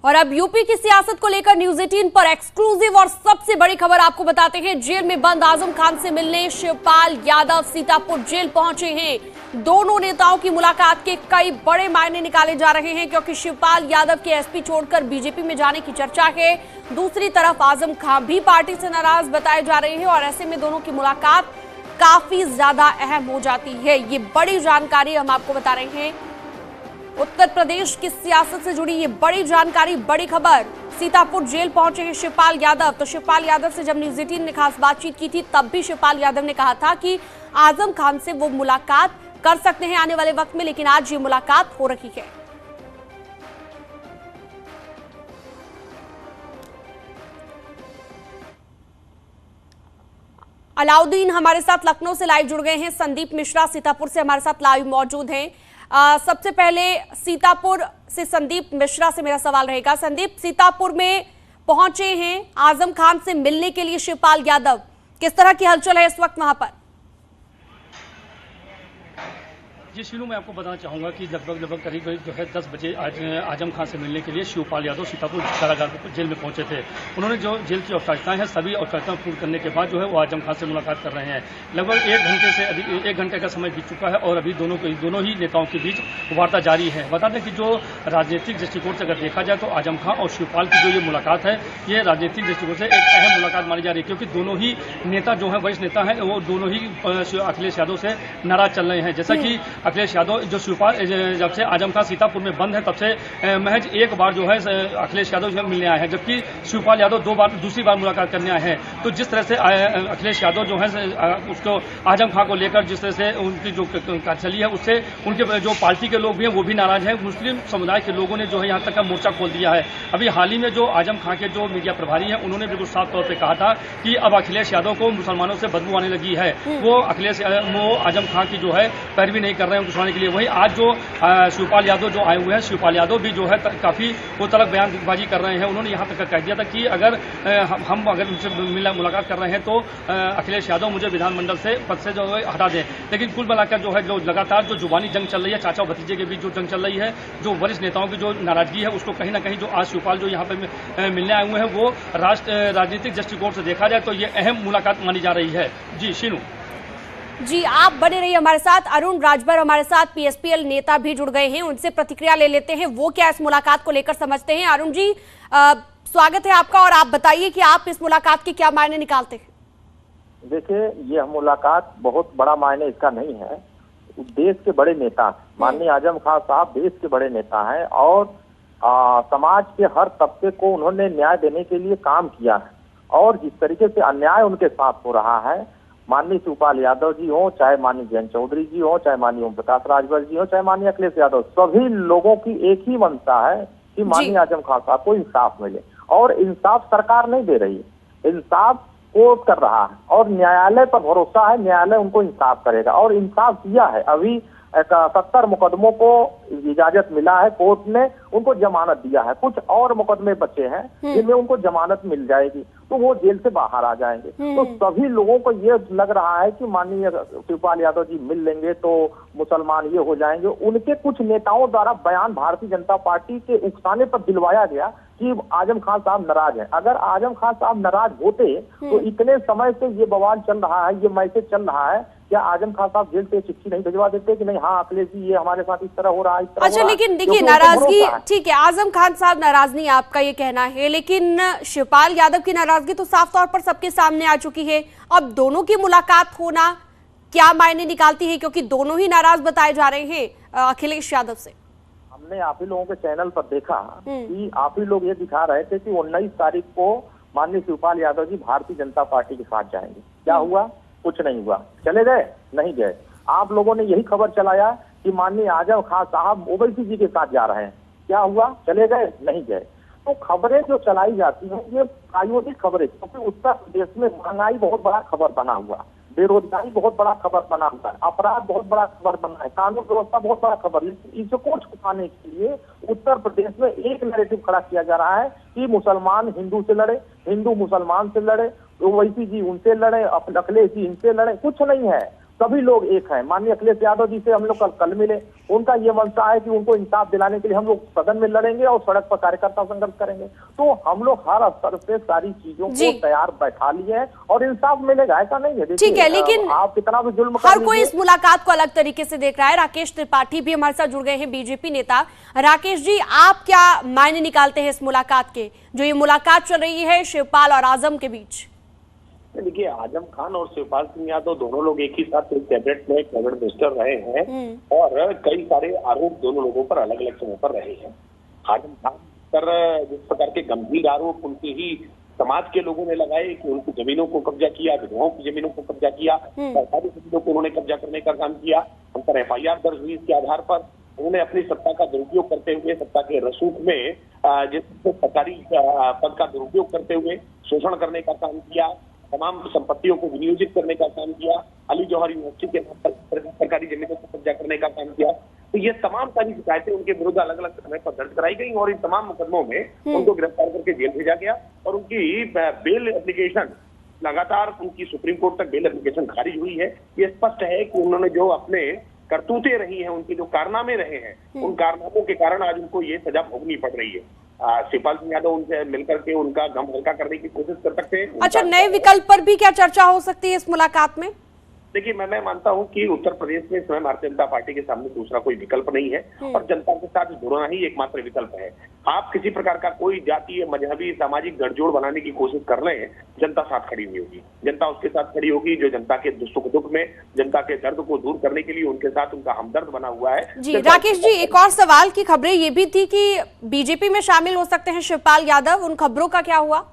और अब यूपी की सियासत को लेकर न्यूज 18 पर एक्सक्लूसिव और सबसे बड़ी खबर आपको बताते हैं। जेल में बंद आजम खान से मिलने शिवपाल यादव सीतापुर जेल पहुंचे हैं। दोनों नेताओं की मुलाकात के कई बड़े मायने निकाले जा रहे हैं, क्योंकि शिवपाल यादव के एसपी छोड़कर बीजेपी में जाने की चर्चा है। दूसरी तरफ आजम खान भी पार्टी से नाराज बताए जा रहे हैं और ऐसे में दोनों की मुलाकात काफी ज्यादा अहम हो जाती है। ये बड़ी जानकारी हम आपको बता रहे हैं। उत्तर प्रदेश की सियासत से जुड़ी ये बड़ी जानकारी, बड़ी खबर। सीतापुर जेल पहुंचे हैं शिवपाल यादव। तो शिवपाल यादव से जब न्यूज 18 ने खास बातचीत की थी, तब भी शिवपाल यादव ने कहा था कि आजम खान से वो मुलाकात कर सकते हैं आने वाले वक्त में, लेकिन आज ये मुलाकात हो रही है। अलाउद्दीन हमारे साथ लखनऊ से लाइव जुड़ गए हैं। संदीप मिश्रा सीतापुर से हमारे साथ लाइव मौजूद हैं। सबसे पहले सीतापुर से संदीप मिश्रा से मेरा सवाल रहेगा। संदीप, सीतापुर में पहुंचे हैं आजम खान से मिलने के लिए शिवपाल यादव, किस तरह की हलचल है इस वक्त वहां पर? जी शीनू, मैं आपको बताना चाहूँगा कि लगभग करीब जो है 10 बजे आज आजम खान से मिलने के लिए शिवपाल यादव सीतापुर कारागार जेल में पहुंचे थे। उन्होंने जो जेल की औपचारिकताएं हैं, सभी औपचारिकताएं पूर्ण करने के बाद जो है वो आजम खान से मुलाकात कर रहे हैं। लगभग 1 घंटे से अधिक 1 घंटे का समय बीत चुका है और अभी दोनों ही नेताओं के बीच वार्ता जारी है। बता दें कि जो राजनीतिक दृष्टिकोण से अगर देखा जाए तो आजम खान और शिवपाल की जो ये मुलाकात है, ये राजनीतिक दृष्टिकोण से एक अहम मुलाकात मानी जा रही है, क्योंकि दोनों ही नेता जो है वरिष्ठ नेता हैं, वो दोनों ही अखिलेश यादव से नाराज चल रहे हैं। जैसा कि अखिलेश यादव जो शिवपाल जब से आजम खान सीतापुर में बंद है, तब से महज एक बार जो है अखिलेश यादव जो मिलने आए हैं, जबकि शिवपाल यादव दूसरी बार मुलाकात करने आए हैं। तो जिस तरह से अखिलेश यादव जो है उसको आजम खान को लेकर जिस तरह से उनकी जो चली है, उससे उनके जो पार्टी के लोग भी हैं वो भी नाराज हैं। मुस्लिम समुदाय के लोगों ने जो है यहाँ तक का मोर्चा खोल दिया है। अभी हाल ही में जो आजम खान के जो मीडिया प्रभारी हैं, उन्होंने बिल्कुल साफ तौर पर कहा था कि अब अखिलेश यादव को मुसलमानों से बदबू आने लगी है। वो आजम खान की जो है पैरवी नहीं कर रहे हैं उनको के लिए। वही आज जो शिवपाल यादव जो आए हुए हैं, शिवपाल यादव भी जो है काफी वो तलक बयानबाजी कर रहे हैं। उन्होंने यहाँ तक कह दिया था कि अगर हम उनसे मुलाकात कर रहे हैं तो अखिलेश यादव मुझे विधानमंडल से पद से जो है हटा दें। लेकिन कुल मिलाकर जो है जो लगातार जो जुबानी जंग चल रही है, चाचा भतीजे के बीच जो जंग चल रही है, जो वरिष्ठ नेताओं की जो नाराजगी है, उसको कहीं ना कहीं जो आज शिवपाल जो यहाँ पे मिलने आए हुए हैं, वो राजनीतिक दृष्टिकोण से देखा जाए तो ये अहम मुलाकात मानी जा रही है। जी शीनू। जी, आप बने रहिए हमारे साथ। अरुण राजभर हमारे साथ पीएसपीएल नेता भी जुड़ गए हैं, उनसे प्रतिक्रिया ले लेते हैं, वो क्या इस मुलाकात को लेकर समझते हैं। अरुण जी, स्वागत है आपका और आप बताइए कि आप इस मुलाकात के क्या मायने निकालते हैं। देखिए, यह मुलाकात बहुत बड़ा मायने इसका नहीं है। देश के बड़े नेता माननीय आजम खान साहब देश के बड़े नेता हैं और समाज के हर तबके को उन्होंने न्याय देने के लिए काम किया है। और जिस तरीके से अन्याय उनके साथ हो रहा है, माननीय शिवपाल यादव जी हो, चाहे माननीय जयंत चौधरी जी हो, चाहे माननीय ओम प्रकाश राजभर जी हो, चाहे माननीय अखिलेश यादव, सभी लोगों की एक ही मंशा है कि माननीय आजम खान साहब को इंसाफ मिले। और इंसाफ सरकार नहीं दे रही है, इंसाफ कोर्ट कर रहा है और न्यायालय पर भरोसा है, न्यायालय उनको इंसाफ करेगा। और इंसाफ दिया है। अभी 70 मुकदमों को इजाजत मिला है, कोर्ट ने उनको जमानत दिया है। कुछ और मुकदमे बचे हैं जिनमें उनको जमानत मिल जाएगी, तो वो जेल से बाहर आ जाएंगे। तो सभी लोगों को ये लग रहा है कि माननीय शिवपाल यादव जी मिल लेंगे तो मुसलमान ये हो जाएंगे। उनके कुछ नेताओं द्वारा बयान भारतीय जनता पार्टी के उकसाने पर दिलवाया गया कि आजम खान साहब नाराज हैं। अगर आजम खान साहब नाराज होते तो इतने समय से ये बवाल चल रहा है, ये मैसेज चल रहा है, क्या आजम खान साहब जेल से चिट्ठी नहीं भिजवा देते कि नहीं, हाँ अखिलेश जी ये हमारे साथ इस तरह हो रहा है, इस तरह अच्छा, लेकिन देखिए नाराजगी ठीक है, आजम खान साहब नाराज नहीं, आपका ये कहना है, लेकिन शिवपाल यादव की नाराजगी तो साफ तौर पर सबके सामने आ चुकी है। अब दोनों की मुलाकात होना क्या मायने निकालती है, क्योंकि दोनों ही नाराज बताए जा रहे हैं अखिलेश यादव से। हमने आप ही लोगों के चैनल पर देखा कि आप ही लोग ये दिखा रहे थे कि 19 तारीख को माननीय शिवपाल यादव जी भारतीय जनता पार्टी के साथ जाएंगे। क्या हुआ? कुछ नहीं हुआ। चले गए? नहीं गए। आप लोगों ने यही खबर चलाया कि माननीय आजम खान साहब ओवैसी जी के साथ जा रहे हैं। क्या हुआ? चले गए? नहीं गए। तो खबरें जो चलाई जाती हैं ये प्रायोगिक खबरें, क्योंकि उत्तर प्रदेश में महंगाई बहुत बड़ा खबर बना हुआ, बेरोजगारी बहुत बड़ा खबर बना हुआ है, अपराध बहुत बड़ा खबर बना है, कानून व्यवस्था बहुत बड़ा खबर। इसको छुपाने के लिए उत्तर प्रदेश में एक नैरेटिव खड़ा किया जा रहा है कि मुसलमान हिंदू से लड़े, हिंदू मुसलमान से लड़े, ओवैसी जी उनसे लड़े, अखिलेश जी इनसे लड़े। कुछ नहीं है। सभी लोग एक हैं। माननीय अखिलेश यादव जी से हम लोग कल मिले, उनका ये मंशा है कि उनको इंसाफ दिलाने के लिए हम लोग सदन में लड़ेंगे और सड़क पर कार्यकर्ता संघर्ष करेंगे। तो हम लोग हर स्तर से सारी चीजों को तैयार बैठा लिए हैं और इंसाफ मिलेगा, ऐसा नहीं है। ठीक है, लेकिन आप कितना भी जुल्म हर कोई इस मुलाकात को अलग तरीके से देख रहा है। राकेश त्रिपाठी भी हमारे साथ जुड़ गए हैं, बीजेपी नेता। राकेश जी, आप क्या मायने निकालते हैं इस मुलाकात के, जो ये मुलाकात चल रही है शिवपाल और आजम के बीच? देखिए, आजम खान और शिवपाल सिंह यादव दोनों लोग एक ही साथ कैबिनेट में कैबिनेट मिनिस्टर रहे हैं और कई सारे आरोप दोनों लोगों पर अलग अलग समय पर रहे हैं। आजम खान पर जिस प्रकार के गंभीर आरोप उनके ही समाज के लोगों ने लगाए कि उनकी जमीनों को कब्जा किया, विधवाओं की जमीनों को कब्जा किया, सरकारी जमीनों को उन्होंने कब्जा करने का काम किया, उन पर FIR दर्ज हुई। इसके आधार पर उन्होंने अपनी सत्ता का दुरुपयोग करते हुए, सत्ता के रसूख में जिस सरकारी पद का दुरुपयोग करते हुए शोषण करने का काम किया, तमाम संपत्तियों को विनियोजित करने का काम किया, अली जौहर यूनिवर्सिटी के नाम पर सरकारी जमीनों को कब्जा करने का काम किया। तो ये तमाम सारी शिकायतें उनके विरुद्ध अलग अलग समय पर दर्ज कराई गई और इन तमाम मुकदमों में उनको गिरफ्तार करके जेल भेजा गया और उनकी बेल एप्लीकेशन लगातार उनकी सुप्रीम कोर्ट तक बेल एप्लीकेशन खारिज हुई है। ये स्पष्ट है कि उन्होंने जो अपने करतूतें रही हैं, उनके जो कारनामे रहे हैं, उन कारनामों के कारण आज उनको ये सजा भोगनी पड़ रही है। शिवपाल सिंह यादव उनसे मिलकर के उनका गम हल्का करने की कोशिश कर सकते हैं। अच्छा, नए विकल्प पर भी क्या चर्चा हो सकती है इस मुलाकात में? देखिए, मैं मानता हूं कि उत्तर प्रदेश में इस समय भारतीय जनता पार्टी के सामने दूसरा कोई विकल्प नहीं है और जनता के साथ जुड़ना ही एकमात्र विकल्प है। आप किसी प्रकार का कोई जातीय, मजहबी, सामाजिक गठजोड़ बनाने की कोशिश कर रहे हैं, जनता साथ खड़ी हुई होगी। जनता उसके साथ खड़ी होगी जो जनता के सुख दुख में, जनता के दर्द को दूर करने के लिए उनके साथ उनका हमदर्द बना हुआ है। जी राकेश जी, एक और सवाल की खबरें ये भी थी कि बीजेपी में शामिल हो सकते हैं शिवपाल यादव, उन खबरों का क्या हुआ?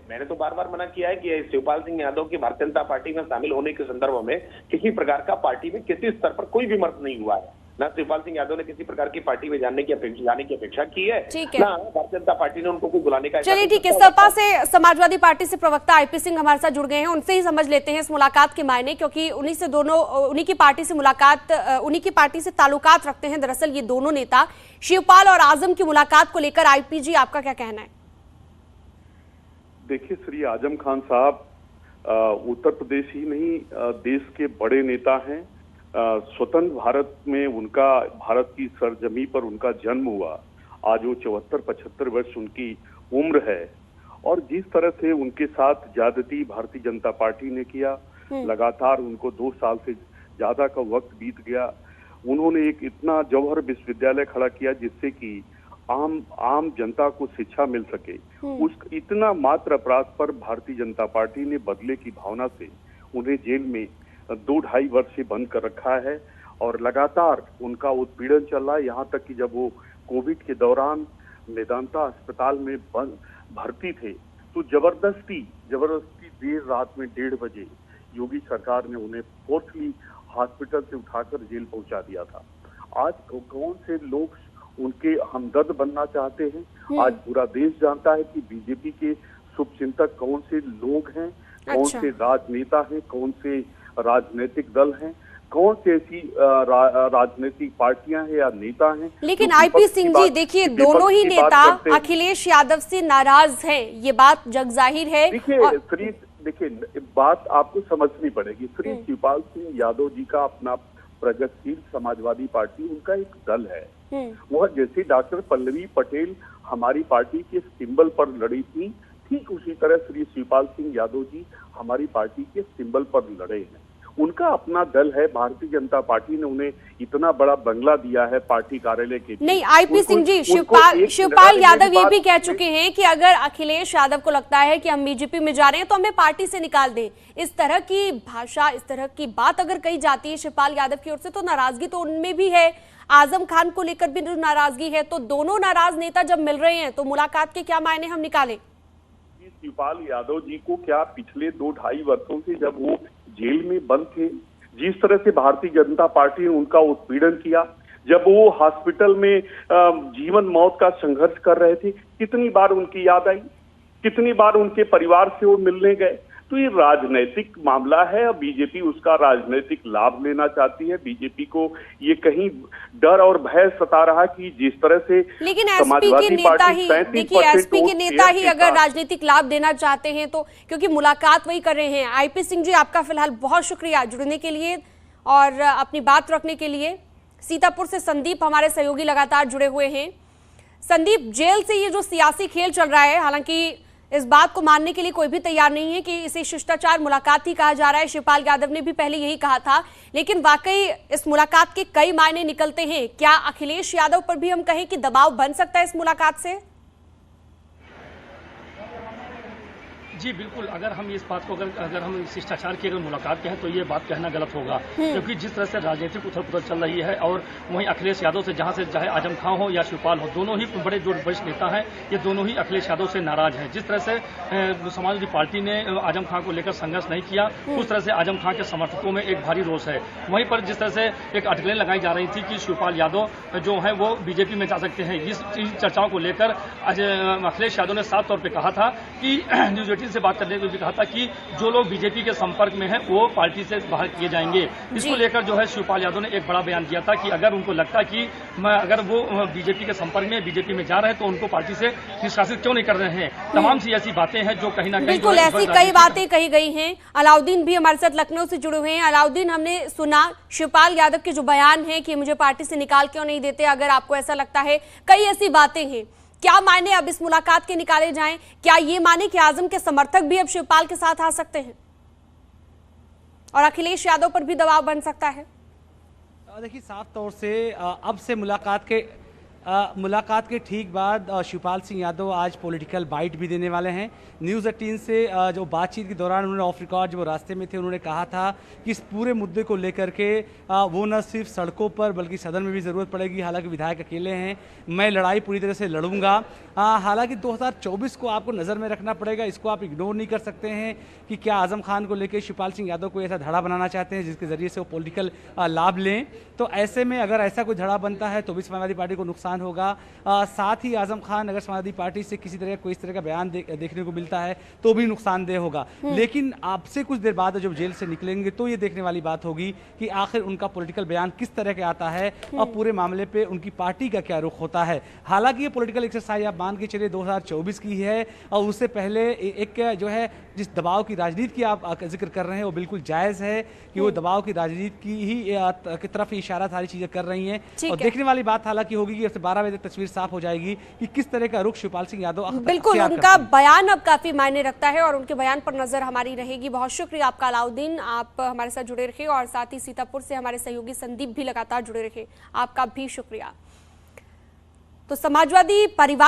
मैंने तो बार बार मना किया है कि शिवपाल सिंह यादव की भारतीय जनता पार्टी में शामिल होने के संदर्भ में किसी प्रकार का पार्टी में किसी स्तर पर कोई विमर्श नहीं हुआ है। ना शिवपाल सिंह यादव ने किसी प्रकार की पार्टी में जाने की अपेक्षा की है, ना भारतीय जनता पार्टी ने उनको कोई बुलाने का। चलिए ठीक है, सपा से समाजवादी पार्टी से प्रवक्ता IP सिंह हमारे साथ जुड़ गए हैं, उनसे ही समझ लेते हैं इस मुलाकात के मायने, क्योंकि उन्हीं की पार्टी से मुलाकात, उन्हीं की पार्टी से ताल्लुकात रखते हैं दरअसल ये दोनों नेता। शिवपाल और आजम की मुलाकात को लेकर IP जी आपका क्या कहना है? देखिए, श्री आजम खान साहब उत्तर प्रदेश ही नहीं देश के बड़े नेता हैं। स्वतंत्र भारत में उनका, भारत की सरजमी पर उनका जन्म हुआ। आज वो 74-75 वर्ष उनकी उम्र है और जिस तरह से उनके साथ ज्यादती भारतीय जनता पार्टी ने किया, लगातार उनको 2 साल से ज्यादा का वक्त बीत गया। उन्होंने एक इतना जौहर विश्वविद्यालय खड़ा किया जिससे कि आम जनता को शिक्षा मिल सके। उस इतना मात्र अपराध पर भारतीय जनता पार्टी ने बदले की भावना से उन्हें जेल में 2-2.5 वर्ष से बंद कर रखा है और लगातार उनका उत्पीड़न चल रहा है। यहाँ तक कि जब वो कोविड के दौरान मेदांता अस्पताल में भर्ती थे तो जबरदस्ती देर रात में 1:30 बजे योगी सरकार ने उन्हें फोर्सली हॉस्पिटल से उठाकर जेल पहुंचा दिया था। आज कौन से लोग उनके हमदर्द बनना चाहते हैं? आज पूरा देश जानता है कि बीजेपी के शुभचिंतक कौन से लोग हैं, कौन से राजनेता हैं, कौन से राजनीतिक दल हैं, कौन सी ऐसी राजनीतिक पार्टियां हैं या नेता हैं। लेकिन IP सिंह जी, देखिए दोनों ही नेता अखिलेश यादव से नाराज हैं, ये बात जग जाहिर है। देखिए बात आपको समझनी पड़ेगी। श्री शिवपाल सिंह यादव जी का अपना प्रगतिशील समाजवादी पार्टी उनका एक दल है। वह जैसे डॉक्टर पल्लवी पटेल हमारी पार्टी के सिंबल पर लड़ी थी, ठीक उसी तरह श्री शिवपाल सिंह यादव जी हमारी पार्टी के सिंबल पर लड़े हैं। उनका अपना दल है। भारतीय जनता पार्टी ने उन्हें इतना बड़ा बंगला दिया है पार्टी कार्यालय के। नहीं, IP सिंह जी, शिवपाल यादव ये भी कह चुके हैं कि अगर अखिलेश यादव को लगता है कि हम बीजेपी में जा रहे हैं तो हमें पार्टी से निकाल दें। इस तरह की भाषा, इस तरह की बात अगर कही जाती है शिवपाल यादव की ओर से तो नाराजगी तो उनमें भी है, आजम खान को लेकर भी नाराजगी है। तो दोनों नाराज नेता जब मिल रहे हैं तो मुलाकात के क्या मायने हम निकालें? शिवपाल यादव जी को क्या पिछले 2-2.5 वर्षों से जब वो जेल में बंद थे, जिस तरह से भारतीय जनता पार्टी ने उनका उत्पीड़न किया, जब वो हॉस्पिटल में जीवन मौत का संघर्ष कर रहे थे, कितनी बार उनकी याद आई, कितनी बार उनके परिवार से वो मिलने गए। तो ये राजनीतिक मामला है और बीजेपी उसका राजनीतिक लाभ लेना चाहती है। बीजेपी को ये कहीं डर और भय सता रहा कि जिस तरह से लेकिन एसपी के नेता ही, देखिए एसपी के नेता ही अगर राजनीतिक लाभ देना चाहते हैं तो, क्योंकि मुलाकात वही कर रहे हैं। आईपी सिंह जी, आपका फिलहाल बहुत शुक्रिया जुड़ने के लिए और अपनी बात रखने के लिए। सीतापुर से संदीप हमारे सहयोगी लगातार जुड़े हुए हैं। संदीप, जेल से ये जो सियासी खेल चल रहा है, हालांकि इस बात को मानने के लिए कोई भी तैयार नहीं है कि इसे शिष्टाचार मुलाकात ही कहा जा रहा है। शिवपाल यादव ने भी पहले यही कहा था, लेकिन वाकई इस मुलाकात के कई मायने निकलते हैं। क्या अखिलेश यादव पर भी हम कहें कि दबाव बन सकता है इस मुलाकात से? जी बिल्कुल, अगर हम इस बात को अगर हम शिष्टाचार की अगर मुलाकात कहें तो ये बात कहना गलत होगा, क्योंकि जिस तरह से राजनीतिक उथल पुथल चल रही है और वहीं अखिलेश यादव से जहां से चाहे आजम खां हो या शिवपाल हो, दोनों ही बड़े जो वरिष्ठ नेता हैं, ये दोनों ही अखिलेश यादव से नाराज हैं। जिस तरह से समाजवादी पार्टी ने आजम खां को लेकर संघर्ष नहीं किया, उस तरह से आजम खां के समर्थकों में एक भारी रोष है। वहीं पर जिस तरह से एक अटकलें लगाई जा रही थी कि शिवपाल यादव जो है वो बीजेपी में जा सकते हैं, इस चर्चाओं को लेकर अखिलेश यादव ने साफ तौर पर कहा था कि न्यूज 18 से बात करने को भी कहा था कि जो लोग बीजेपी के संपर्क में हैं वो पार्टी से बाहर किए जाएंगे। इसको लेकर जो है शिवपाल यादव ने एक बड़ा बयान दिया था कि अगर उनको लगता कि अगर वो बीजेपी के संपर्क में बीजेपी में जा रहे हैं तो उनको पार्टी से निष्कासित क्यों नहीं कर रहे हैं। तमाम सी ऐसी बातें हैं जो कहीं ना कहीं बिल्कुल ऐसी कई बातें कही गई हैं। अलाउद्दीन भी हमारे साथ लखनऊ से जुड़े हुए हैं। अलाउद्दीन, हमने सुना शिवपाल यादव के जो बयान है कि मुझे पार्टी से निकाल क्यों नहीं देते, अगर आपको ऐसा लगता है, कई ऐसी बातें हैं। क्या मायने अब इस मुलाकात के निकाले जाएं? क्या ये माने कि आजम के समर्थक भी अब शिवपाल के साथ आ सकते हैं और अखिलेश यादव पर भी दबाव बन सकता है? देखिए, साफ तौर से अब से मुलाकात के ठीक बाद शिवपाल सिंह यादव आज पॉलिटिकल बाइट भी देने वाले हैं। न्यूज़ 18 से जो बातचीत के दौरान उन्होंने ऑफ रिकॉर्ड जो रास्ते में थे, उन्होंने कहा था कि इस पूरे मुद्दे को लेकर के वो न सिर्फ सड़कों पर बल्कि सदन में भी ज़रूरत पड़ेगी। हालांकि विधायक अकेले हैं, मैं लड़ाई पूरी तरह से लड़ूंगा। हालांकि 2024 को आपको नज़र में रखना पड़ेगा, इसको आप इग्नोर नहीं कर सकते हैं कि क्या आजम खान को लेकर शिवपाल सिंह यादव को ऐसा धड़ा बनाना चाहते हैं जिसके ज़रिए से वो पॉलिटिकल लाभ लें। तो ऐसे में अगर ऐसा कोई धड़ा बनता है तो भी समाजवादी पार्टी को नुकसान होगा। साथ ही आजम खान अगर समाजवादी पार्टी से किसी तरह कोई इस तरह का बयान देखने को मिलता है तो भी नुकसानदेह होगा। लेकिन आपसे कुछ देर बाद जब जेल से निकलेंगे तो ये देखने वाली बात होगी कि आखिर उनका पॉलिटिकल बयान किस तरह का आता है और पूरे मामले पे उनकी पार्टी का क्या रुख होता है। हालांकि ये पॉलिटिकल एक्सरसाइज आप मान के चलिए 2024 की है और उससे पहले एक जो है जिस दबाव की राजनीति की आप जिक्र कर रहे हैं वो बिल्कुल जायज़ है कि वो दबाव की राजनीति की ही की तरफ इशारा सारी चीज़ें कर रही हैं। और देखने वाली बात हालांकि होगी कि 12 बजे तस्वीर साफ हो जाएगी कि किस तरह का रुख शिवपाल सिंह यादव बिल्कुल उनका बयान अब काफी मायने रखता है और उनके बयान पर नजर हमारी रहेगी। बहुत शुक्रिया आपका अलाउद्दीन, आप हमारे साथ जुड़े रहे और साथ ही सीतापुर से हमारे सहयोगी संदीप भी लगातार जुड़े रहे, आपका भी शुक्रिया। तो समाजवादी परिवार